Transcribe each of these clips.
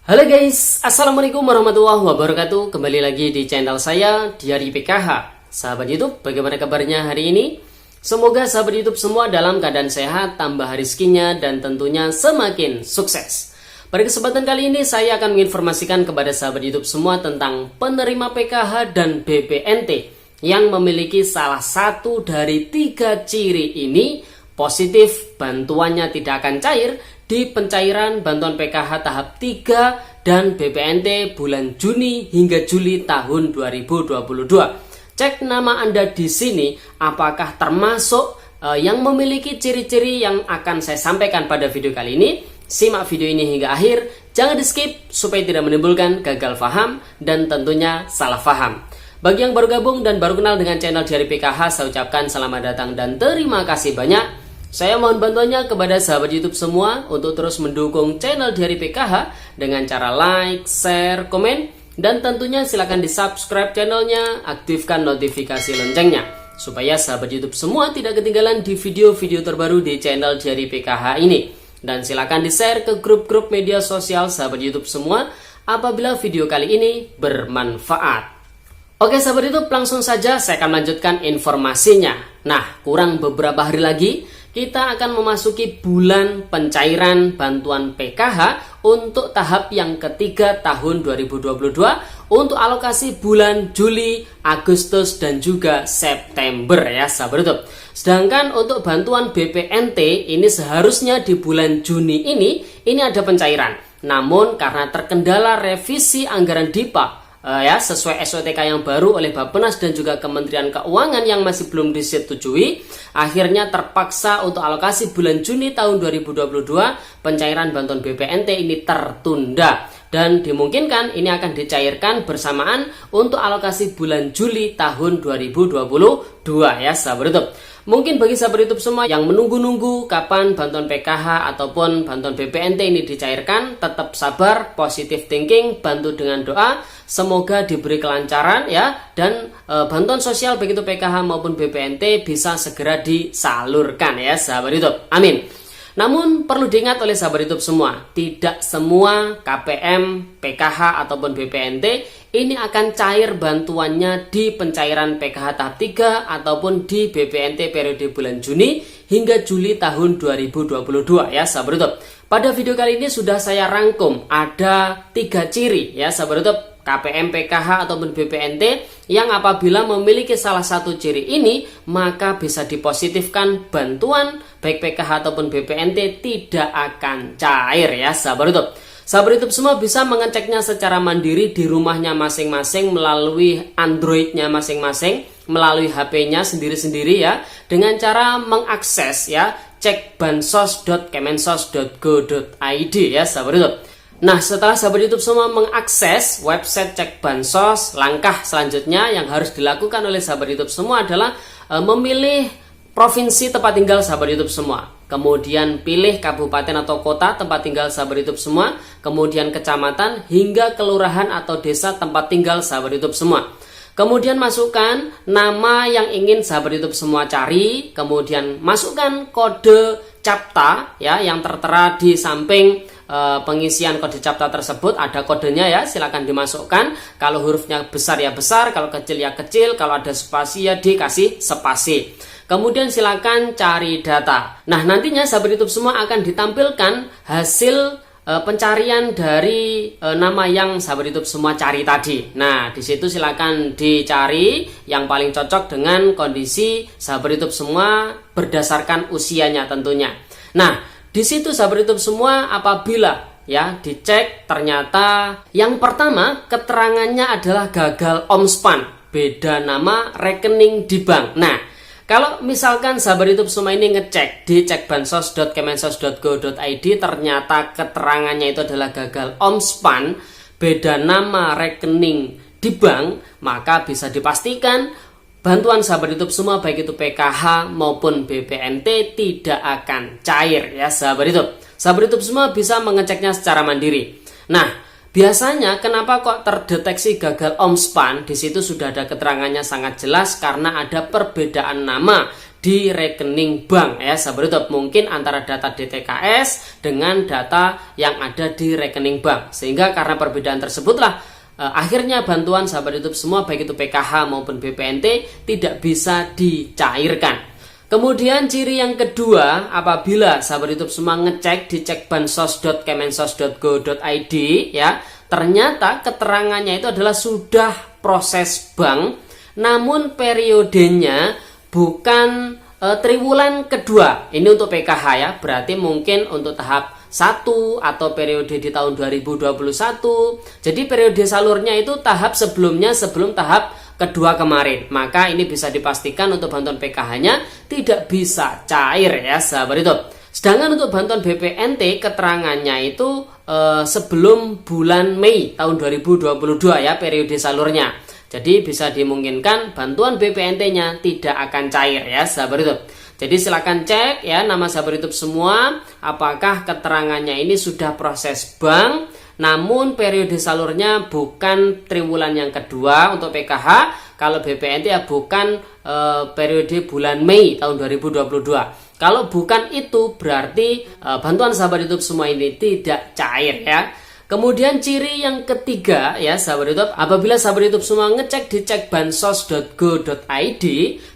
Halo guys, Assalamualaikum warahmatullahi wabarakatuh. Kembali lagi di channel saya, Diari PKH. Sahabat YouTube, bagaimana kabarnya hari ini? Semoga sahabat YouTube semua dalam keadaan sehat, tambah rezekinya, dan tentunya semakin sukses. Pada kesempatan kali ini, saya akan menginformasikan kepada sahabat YouTube semua tentang penerima PKH dan BPNT yang memiliki salah satu dari 3 ciri ini positif, bantuannya tidak akan cair di pencairan bantuan PKH tahap 3 dan BPNT bulan Juni hingga Juli tahun 2022. Cek nama Anda di sini apakah termasuk yang memiliki ciri-ciri yang akan saya sampaikan pada video kali ini. Simak video ini hingga akhir, jangan di-skip supaya tidak menimbulkan gagal paham dan tentunya salah paham. Bagi yang baru gabung dan baru kenal dengan channel Diari PKH, saya ucapkan selamat datang dan terima kasih banyak. Saya mohon bantuannya kepada sahabat YouTube semua untuk terus mendukung channel Diari PKH dengan cara like, share, komen, dan tentunya silakan di subscribe channelnya, aktifkan notifikasi loncengnya supaya sahabat YouTube semua tidak ketinggalan di video-video terbaru di channel Diari PKH ini. Dan silakan di share ke grup-grup media sosial sahabat YouTube semua apabila video kali ini bermanfaat. Oke sahabat YouTube, langsung saja saya akan melanjutkan informasinya. Nah, kurang beberapa hari lagi kita akan memasuki bulan pencairan bantuan PKH untuk tahap yang ketiga tahun 2022 untuk alokasi bulan Juli, Agustus, dan juga September ya sahabat YouTube. Sedangkan untuk bantuan BPNT ini seharusnya di bulan Juni ini ada pencairan. Namun karena terkendala revisi anggaran DIPA sesuai SOTK yang baru oleh Bappenas dan juga Kementerian Keuangan yang masih belum disetujui, akhirnya terpaksa untuk alokasi bulan Juni tahun 2022 pencairan bantuan BPNT ini tertunda dan dimungkinkan ini akan dicairkan bersamaan untuk alokasi bulan Juli tahun 2022 ya sahabat YouTube. Mungkin bagi sahabat YouTube semua yang menunggu-nunggu kapan bantuan PKH ataupun bantuan BPNT ini dicairkan, tetap sabar, positive thinking, bantu dengan doa, semoga diberi kelancaran ya, dan bantuan sosial begitu PKH maupun BPNT bisa segera disalurkan ya sahabat YouTube. Amin. Namun perlu diingat oleh sahabat YouTube semua, tidak semua KPM, PKH ataupun BPNT ini akan cair bantuannya di pencairan PKH tahap 3 ataupun di BPNT periode bulan Juni hingga Juli tahun 2022 ya sahabat YouTube. Pada video kali ini sudah saya rangkum ada 3 ciri ya sahabat YouTube, KPM, PKH ataupun BPNT yang apabila memiliki salah satu ciri ini maka bisa dipositifkan bantuan baik PKH ataupun BPNT tidak akan cair ya sahabat YouTube. Sahabat YouTube semua bisa mengeceknya secara mandiri di rumahnya masing-masing melalui Androidnya masing-masing, melalui HP-nya sendiri-sendiri ya, dengan cara mengakses ya cek bansos.kemensos.go.id ya sahabat YouTube. Nah, setelah sahabat YouTube semua mengakses website cek bansos, langkah selanjutnya yang harus dilakukan oleh sahabat YouTube semua adalah memilih provinsi tempat tinggal sahabat YouTube semua. Kemudian pilih kabupaten atau kota tempat tinggal sahabat YouTube semua, kemudian kecamatan hingga kelurahan atau desa tempat tinggal sahabat YouTube semua. Kemudian masukkan nama yang ingin sahabat YouTube semua cari, kemudian masukkan kode CAPTCHA ya yang tertera di samping pengisian kode CAPTCHA tersebut, ada kodenya ya, silakan dimasukkan. Kalau hurufnya besar ya besar, kalau kecil ya kecil, kalau ada spasi ya dikasih spasi. Kemudian silakan cari data. Nah, nantinya sahabat YouTube semua akan ditampilkan hasil pencarian dari nama yang sahabat YouTube semua cari tadi. Nah, di situ silakan dicari yang paling cocok dengan kondisi sahabat YouTube semua berdasarkan usianya tentunya. Nah, di situ sahabat YouTube semua apabila ya dicek ternyata yang pertama keterangannya adalah gagal omspan, beda nama rekening di bank. Nah, kalau misalkan sahabat YouTube semua ini ngecek di cekbansos.kemensos.go.id ternyata keterangannya itu adalah gagal omspan, beda nama rekening di bank, maka bisa dipastikan bantuan sahabat YouTube semua baik itu PKH maupun BPNT tidak akan cair ya sahabat YouTube. Sahabat YouTube semua bisa mengeceknya secara mandiri. Nah, biasanya kenapa kok terdeteksi gagal omspan? Di situ sudah ada keterangannya sangat jelas karena ada perbedaan nama di rekening bank ya sahabat YouTube. Mungkin antara data DTKS dengan data yang ada di rekening bank. Sehingga karena perbedaan tersebutlah akhirnya bantuan sahabat YouTube semua baik itu PKH maupun BPNT tidak bisa dicairkan. Kemudian ciri yang kedua, apabila sahabat YouTube semua ngecek di cekbansos.kemensos.go.id ya, ternyata keterangannya itu adalah sudah proses bank, namun periodenya bukan triwulan kedua. Ini untuk PKH ya, berarti mungkin untuk tahap 1 atau periode di tahun 2021. Jadi periode salurnya itu tahap sebelumnya, sebelum tahap kedua kemarin. Maka ini bisa dipastikan untuk bantuan PKH-nya tidak bisa cair ya sahabat YouTube. Sedangkan untuk bantuan BPNT keterangannya itu sebelum bulan Mei tahun 2022 ya periode salurnya. Jadi bisa dimungkinkan bantuan BPNT-nya tidak akan cair ya sahabat YouTube. Jadi silakan cek ya nama sahabat YouTube semua apakah keterangannya ini sudah proses bank namun periode salurnya bukan triwulan yang kedua untuk PKH. Kalau BPNT ya bukan periode bulan Mei tahun 2022. Kalau bukan itu berarti bantuan sahabat YouTube semua ini tidak cair ya. Kemudian ciri yang ketiga ya sahabat YouTube, apabila sahabat YouTube semua ngecek di cekbansos.go.id,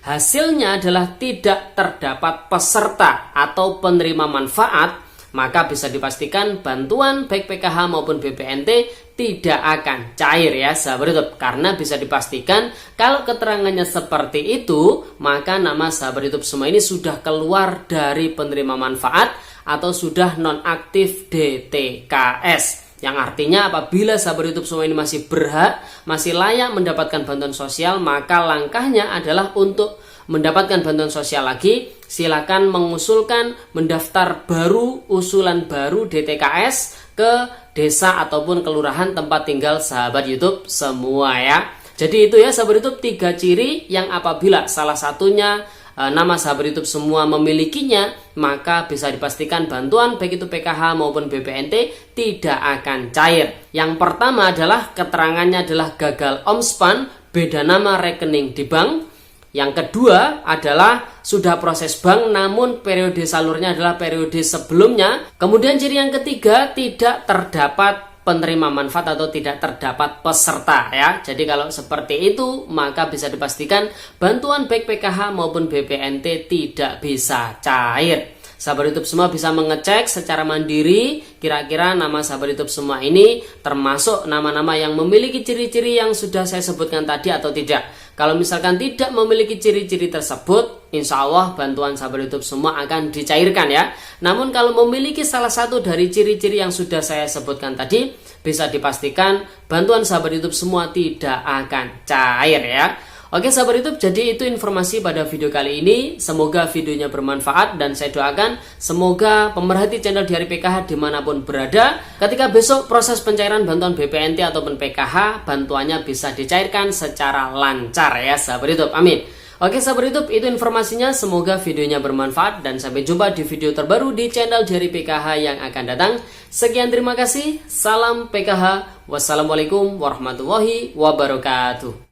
hasilnya adalah tidak terdapat peserta atau penerima manfaat, maka bisa dipastikan bantuan baik PKH maupun BPNT tidak akan cair ya sahabat YouTube. Karena bisa dipastikan kalau keterangannya seperti itu, maka nama sahabat YouTube semua ini sudah keluar dari penerima manfaat atau sudah nonaktif DTKS. Yang artinya apabila sahabat YouTube semua ini masih berhak, masih layak mendapatkan bantuan sosial, maka langkahnya adalah untuk mendapatkan bantuan sosial lagi, silakan mengusulkan mendaftar baru, usulan baru DTKS ke desa ataupun kelurahan tempat tinggal sahabat YouTube semua ya. Jadi itu ya sahabat YouTube 3 ciri yang apabila salah satunya nama sahabat YouTube semua memilikinya, maka bisa dipastikan bantuan baik itu PKH maupun BPNT tidak akan cair. Yang pertama adalah keterangannya adalah gagal omspan, beda nama rekening di bank. Yang kedua adalah sudah proses bank namun periode salurnya adalah periode sebelumnya. Kemudian ciri yang ketiga tidak terdapat penerima manfaat atau tidak terdapat peserta ya. Jadi kalau seperti itu maka bisa dipastikan bantuan baik PKH maupun BPNT tidak bisa cair. Sahabat YouTube semua bisa mengecek secara mandiri kira-kira nama sahabat YouTube semua ini termasuk nama-nama yang memiliki ciri-ciri yang sudah saya sebutkan tadi atau tidak. Kalau misalkan tidak memiliki ciri-ciri tersebut, insya Allah bantuan sahabat YouTube semua akan dicairkan ya. Namun kalau memiliki salah satu dari ciri-ciri yang sudah saya sebutkan tadi, bisa dipastikan bantuan sahabat YouTube semua tidak akan cair ya. Oke sahabat YouTube, jadi itu informasi pada video kali ini. Semoga videonya bermanfaat dan saya doakan semoga pemerhati channel Diari PKH dimanapun berada, ketika besok proses pencairan bantuan BPNT ataupun PKH, bantuannya bisa dicairkan secara lancar ya sahabat YouTube, amin. Oke sahabat YouTube, itu informasinya, semoga videonya bermanfaat dan sampai jumpa di video terbaru di channel Diari PKH yang akan datang. Sekian, terima kasih, salam PKH, wassalamualaikum warahmatullahi wabarakatuh.